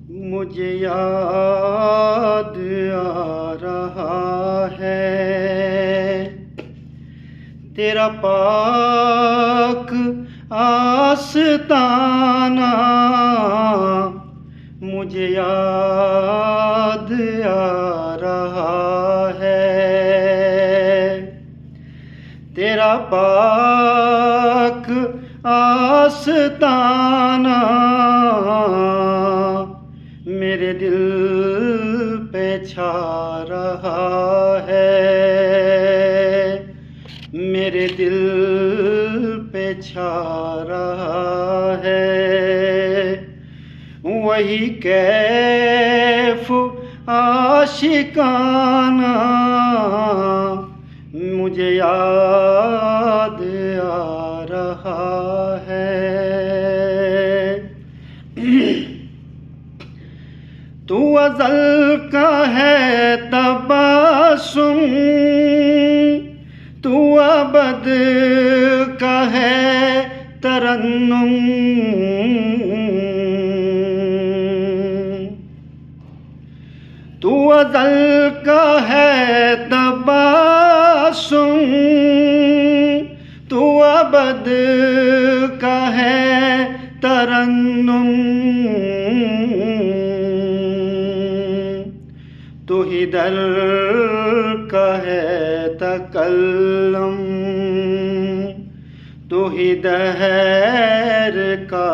मुझे याद आ रहा है तेरा पाक आस्ताना। मुझे याद आ रहा है तेरा पाक आस्ताना। मेरे दिल पे छा रहा है, मेरे दिल पे छा रहा है वही कैफ आशिकाना। मुझे याद आ रहा है तू अज़ल का है तबस्सुम, तू अबद का है तरन्नुम। तू अज़ल का है तबस्सुम, तू अबद का है तरन्नुम। तू ही दर का है तकल्लुम, तू ही दहर का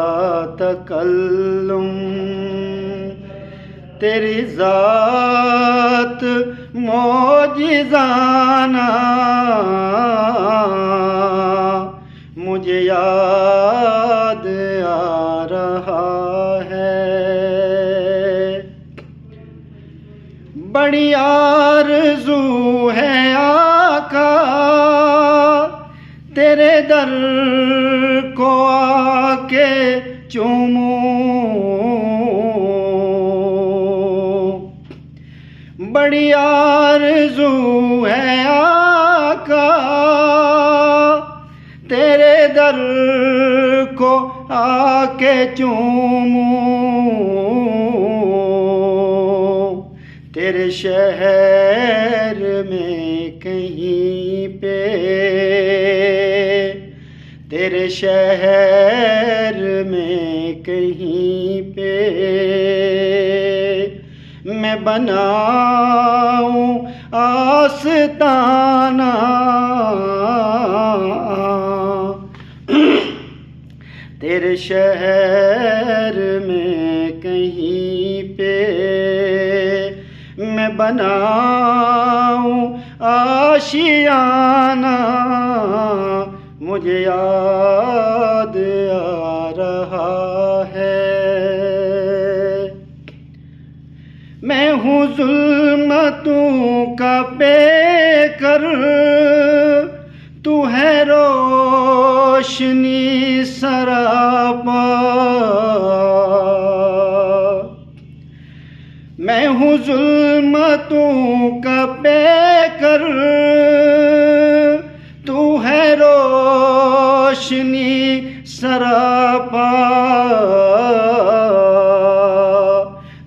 तकल्लुम। तेरी ज़ात मौजिज़ाना मुझे याद आ रहा है। बड़ी आरज़ू है आका तेरे दर को आके चूमूं। बड़ी आरज़ू है आका तेरे दर को आके चूमूं। तेरे शहर में कहीं पे, तेरे शहर में कहीं पे मैं बनाऊं आस्ताना। तेरे शहर में कहीं पे मैं बनाऊं आशियाना। मुझे याद आ रहा है मैं हूँ ज़ुल्मतों का बेकर, तू है रोशनी सरापा। मैं हूँ ज़ुल्मतों का बेकर, तू है रोशनी सरापा।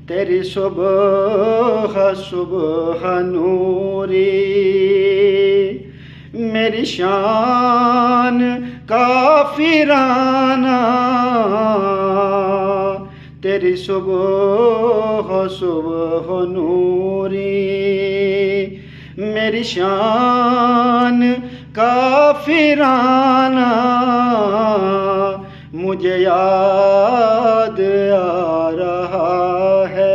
तेरी सुबह सुबह नूरी मेरी शान काफिराना। तेरी सुबह सुबह नूरी मेरी शान काफिराना। मुझे याद आ रहा है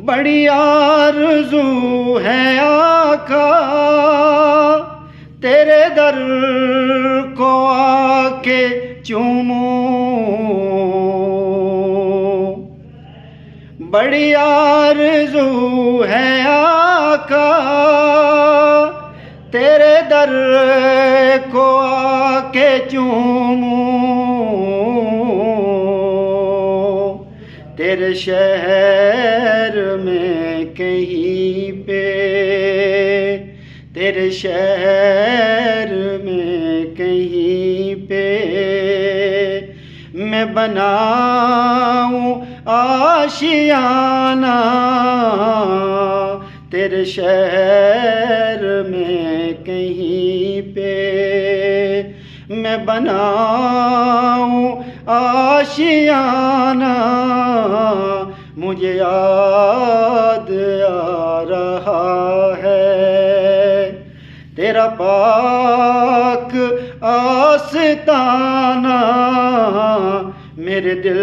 बड़ी आरज़ू है आका तेरे दर को आके चूमूं। बड़ी आरज़ू है आका तेरे दर को आके चूमूं। तेरे शहर में कहीं पे, तेरे शहर में कहीं पे मैं बनाऊं आशियाना तेरे शहर में कहीं पे, मैं बनाऊं आशियाना मुझे याद आ रहा है तेरा पाक आस्ताना मेरे दिल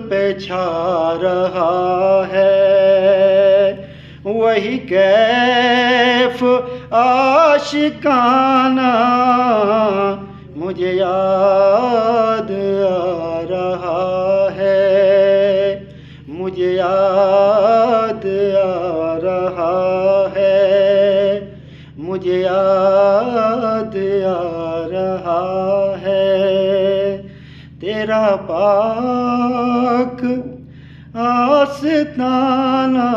पे छा रहा है। वही कैफ आशिकाना मुझे याद आ रहा है, मुझे याद आ रहा है, मुझे याद आ रहा है तेरा पाक आस्ताना।